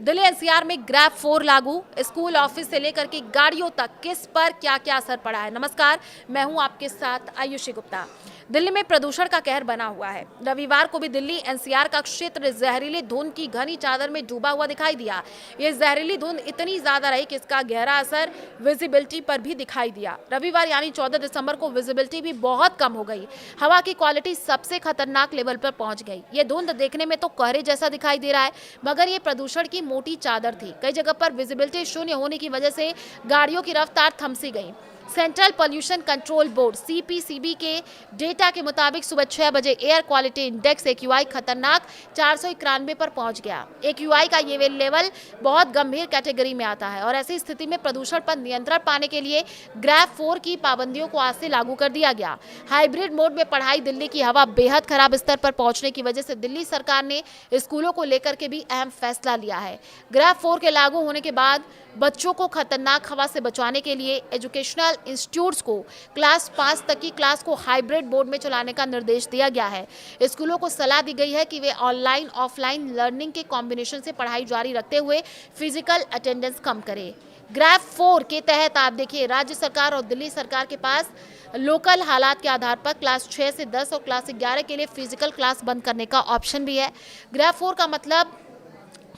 Delhi NCR में grab 4 लागू, school office से लेकर के गाड़ियों तक किस पर क्या क्या असर पड़ा है। नमस्कार, मैं हूं आपके साथ आयुषी गुप्ता। दिल्ली में प्रदूषण का कहर बना हुआ है। रविवार को भी दिल्ली एनसीआर का क्षेत्र जहरीली धुंध की घनी चादर में डूबा हुआ दिखाई दिया। ये जहरीली धुंध इतनी ज्यादा रही कि इसका गहरा असर विजिबिलिटी पर भी दिखाई दिया। रविवार यानी 14 दिसंबर को विजिबिलिटी भी बहुत कम हो गई। हवा की क्वालिटी सबसे खतरनाक लेवल पर पहुंच गई। ये धुंध देखने में तो कोहरे जैसा दिखाई दे रहा है, मगर ये प्रदूषण की मोटी चादर थी। कई जगह पर विजिबिलिटी शून्य होने की वजह से गाड़ियों की रफ्तार थम सी गई। Central pollution control board CPCB के डेटा के मुताबिक सुबह 6 बजे एयर क्वालिटी इंडेक्स एक्यूआई खतरनाक 491 पर पहुंच गया। एक्यूआई का ये लेवल बहुत गंभीर कैटेगरी में आता है और ऐसी स्थिति में प्रदूषण पर नियंत्रण पाने के लिए ग्रैब 4 की पाबंदियों को आज से लागू कर दिया गया। हाइब्रिड मोड में पढ़ाई, दिल्ली की हवा बेहद खराब स्तर पर पहुंचने की वजह से दिल्ली सरकार ने स्कूलों को लेकर के भी अहम फैसला लिया है। ग्रैब 4 के लागू होने के बाद बच्चों को खतरनाक हवा से बचाने के लिए एजुकेशनल इंस्टीट्यूट्स को क्लास 5 तक की क्लास को हाइब्रिड मोड में चलाने का निर्देश दिया गया है। स्कूलों को सलाह दी गई है कि वे ऑनलाइन ऑफलाइन लर्निंग के कॉम्बिनेशन से पढ़ाई जारी रखते हुए फिजिकल अटेंडेंस कम करें। ग्रैब 4 के तहत आप देखिए, राज्य सरकार और दिल्ली सरकार के पास लोकल हालात के आधार पर क्लास 6 से 10 और क्लास 11 के लिए फिजिकल क्लास बंद करने का ऑप्शन भी है। ग्रैब 4 का मतलब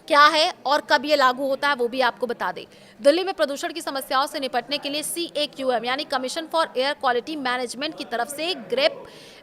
क्या है और कब ये लागू होता है वो भी आपको बता दें। दिल्ली में प्रदूषण की समस्याओं से निपटने के लिए CAQM यानी commission for air quality management की तरफ से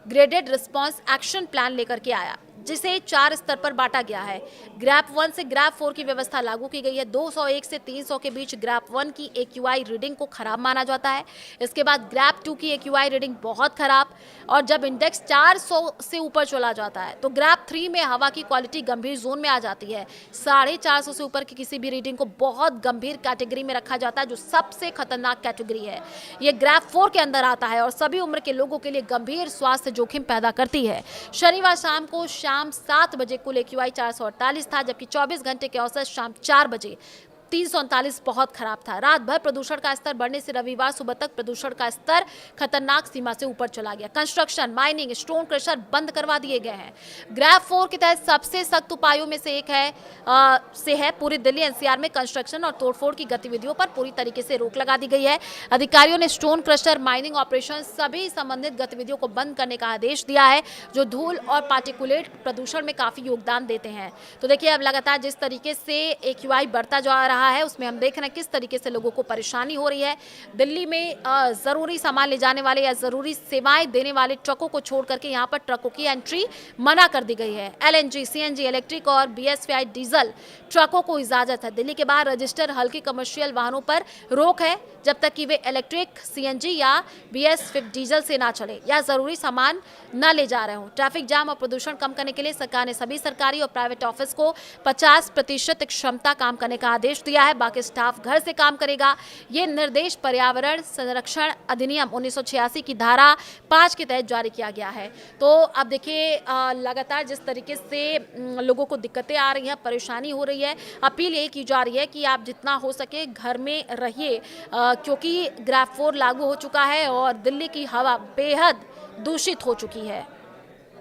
ग्रेडेड रिस्पांस एक्शन प्लान लेकर के आया, जिसे 4 स्तर पर बांटा गया है। ग्रैब 1 से ग्रैब 4 की व्यवस्था लागू की गई है। 201 से 300 के बीच ग्रैब 1 की एक्यूआई रीडिंग को खराब माना जाता है। इसके बाद ग्रैब 2 की एक्यूआई रीडिंग बहुत खराब, और जब इंडेक्स 400 से ऊपर चला जाता है तो ग्रैब 3 में हवा की क्वालिटी गंभीर जोन में आ जाती है। 450 से ऊपर की किसी भी रीडिंग को बहुत गंभीर कैटेगरी में रखा जाता है, जो सबसे खतरनाक कैटेगरी है। ये ग्रैब 4 के अंदर आता है और सभी उम्र के लोगों के लिए गंभीर स्वास्थ्य जोखिम पैदा करती है। शनिवार शाम 7 बजे कुल एक्यूआई 448 था, जबकि 24 घंटे के औसत शाम 4 बजे 339 बहुत खराब था। रात भर प्रदूषण का स्तर बढ़ने से रविवार सुबह तक प्रदूषण का स्तर खतरनाक सीमा से ऊपर चला गया। कंस्ट्रक्शन, माइनिंग, स्टोन क्रशर बंद करवा दिए गए हैं। ग्रैब 4 के तहत सबसे सख्त उपायों में से एक है पूरी दिल्ली एनसीआर में कंस्ट्रक्शन और तोड़फोड़ की गतिविधियों पर पूरी तरीके से रोक लगा दी गई है। अधिकारियों ने स्टोन क्रशर, माइनिंग ऑपरेशन, सभी संबंधित गतिविधियों को बंद करने का आदेश दिया है, जो धूल और पार्टिकुलेट प्रदूषण में काफी योगदान देते हैं। तो देखिए, अब लगातार जिस तरीके से एक्यूआई बढ़ता जा रहा है, उसमें हम देख रहे हैं किस तरीके से लोगों को परेशानी हो रही है। दिल्ली में जरूरी सामान ले जाने वाले या जरूरी सेवाएं देने वाले ट्रकों को छोड़ करके यहां पर ट्रकों की एंट्री मना कर दी गई है। LNG, CNG, इलेक्ट्रिक और BSVI डीजल ट्रकों को इजाजत है। दिल्ली के बाहर रजिस्टर हल्की कमर्शियल वाहनों पर रोक है, जब तक कि वे इलेक्ट्रिक, CNG या BS5 डीजल से ना चले या जरूरी सामान न ले जा रहे हों। ट्रैफिक जाम और प्रदूषण कम करने के लिए सरकार ने सभी सरकारी और प्राइवेट ऑफिस को 50% क्षमता काम करने का आदेश दिया है। बाकी स्टाफ घर से काम करेगा। ये निर्देश पर्यावरण संरक्षण अधिनियम 1986 की धारा 5 के तहत जारी किया गया है। तो अब देखिए, लगातार जिस तरीके से लोगों को दिक्कतें आ रही हैं, परेशानी हो रही है, अपील यही की जा रही है कि आप जितना हो सके घर में रहिए, क्योंकि ग्रैब 4 लागू हो चुका है और दिल्ली की हवा बेहद दूषित हो चुकी है।